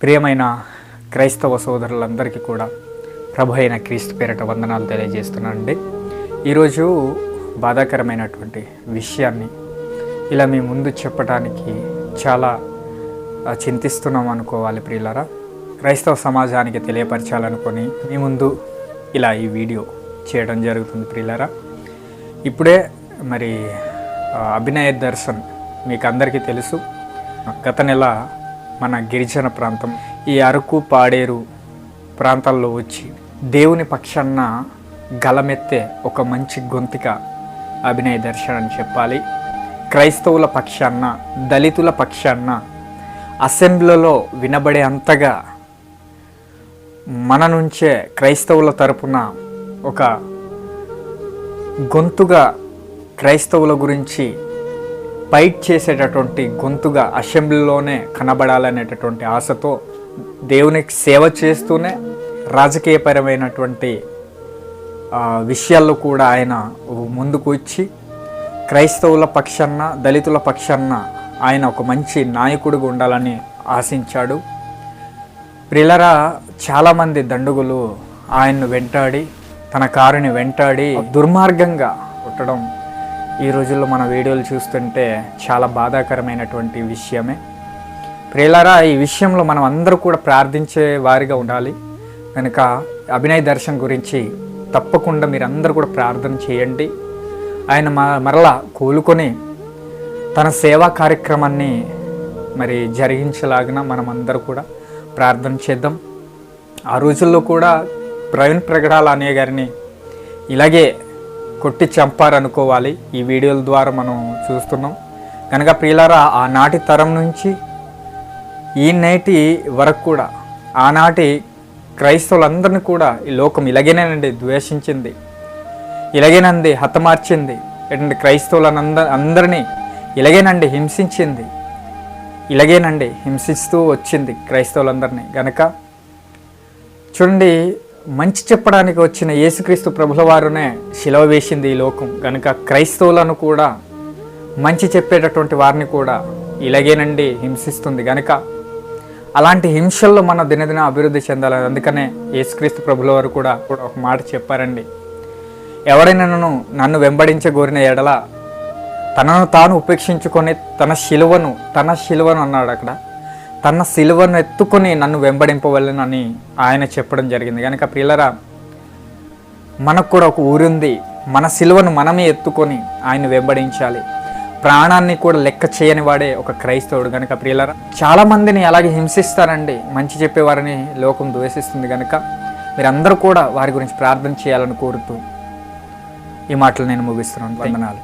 ప్రియమైన క్రైస్తవ సోదరులందరికీ కూడా ప్రభు అయిన క్రీస్తు పేరిట వందనాలు తెలియజేస్తున్నానండి. ఈరోజు బాధాకరమైనటువంటి విషయాన్ని ఇలా మీ ముందు చెప్పడానికి చాలా చింతిస్తున్నాం అనుకోవాలి ప్రియులారా. క్రైస్తవ సమాజానికి తెలియపరచాలనుకొని మీ ముందు ఇలా ఈ వీడియో చేయడం జరుగుతుంది ప్రియులారా. ఇప్పుడే మరి అభినయ దర్శన్ మీకు అందరికీ తెలుసు. గత నెల మన గిరిజన ప్రాంతం ఈ అరకు పాడేరు ప్రాంతాల్లో వచ్చి దేవుని పక్షాన గలమెత్తే ఒక మంచి గొంతుక అభినయ దర్శన్ అని చెప్పాలి. క్రైస్తవుల పక్షాన, దళితుల పక్షాన అసెంబ్లీలో వినబడే అంతగా మన నుంచే క్రైస్తవుల తరపున ఒక గొంతుగా క్రైస్తవుల గురించి ఫైట్ చేసేటటువంటి గొంతుగా అసెంబ్లీలోనే కనబడాలనేటటువంటి ఆశతో దేవునికి సేవ చేస్తూనే రాజకీయపరమైనటువంటి విషయాల్లో కూడా ఆయన ముందుకు వచ్చి క్రైస్తవుల పక్షాన, దళితుల పక్షాన ఆయన ఒక మంచి నాయకుడిగా ఉండాలని ఆశించాడు. ప్రియులారా, చాలామంది దండుగులు ఆయన్ను వెంటాడి, తన కారుని వెంటాడి దుర్మార్గంగా కొట్టడం ఈ రోజుల్లో మన వీడియోలు చూస్తుంటే చాలా బాధాకరమైనటువంటి విషయమే. ప్రియులారా, ఈ విషయంలో మనం అందరూ కూడా ప్రార్థించే వారిగా ఉండాలి. కనుక అభినయ దర్శన్ గురించి తప్పకుండా మీరు అందరూ కూడా ప్రార్థన చేయండి. ఆయన మరలా కోలుకొని తన సేవా కార్యక్రమాన్ని మరి జరిగించలాగిన మనం అందరూ కూడా ప్రార్థన చేద్దాం. ఆ రోజుల్లో కూడా ప్రవీణ్ ప్రగడాల అనే గారిని ఇలాగే కొట్టి చంపారనుకోవాలి. ఈ వీడియోల ద్వారా మనం చూస్తున్నాం. కనుక ప్రియులారా, ఆనాటి తరం నుంచి ఈ నేటి వరకు కూడా ఆనాటి క్రైస్తవులందరినీ కూడా ఈ లోకం ఇలాగేనండి ద్వేషించింది, ఇలాగేనండి హతమార్చింది. ఏంటంటే క్రైస్తవులందరినీ ఇలాగేనండి హింసించింది, ఇలాగేనండి హింసిస్తూ వచ్చింది క్రైస్తవులందరినీ. గనక చూడండి, మంచి చెప్పడానికి వచ్చిన యేసుక్రీస్తు ప్రభుల వారునే శిలువ వేసింది ఈ లోకం. కనుక క్రైస్తవులను కూడా, మంచి చెప్పేటటువంటి వారిని కూడా ఇలాగేనండి హింసిస్తుంది. కనుక అలాంటి హింసల్లో మన దినదిన అభివృద్ధి చెందాలి. అందుకనే యేసుక్రీస్తు ప్రభుల వారు కూడా ఒక మాట చెప్పారండి. ఎవరైనా నన్ను వెంబడించగోరిన ఎడల తనను తాను ఉపేక్షించుకొని తన శిలువను అన్నాడు అక్కడ, తన శిలువను ఎత్తుకొని నన్ను వెంబడింపవలెనని ఆయన చెప్పడం జరిగింది. కనుక ప్రియులారా, మనకు కూడా ఒక ఊరుంది. మన శిలువను మనమే ఎత్తుకొని ఆయన వెంబడించాలి. ప్రాణాన్ని కూడా లెక్క చేయని వాడే ఒక క్రైస్తవుడు. కనుక ప్రియులారా, చాలామందిని అలాగే హింసిస్తారండి. మంచి చెప్పేవారిని లోకం ద్వేషిస్తుంది. కనుక మీరందరూ కూడా వారి గురించి ప్రార్థన చేయాలని కోరుతూ ఈ మాటలు నేను ముగిస్తున్నాను. వందనాలు.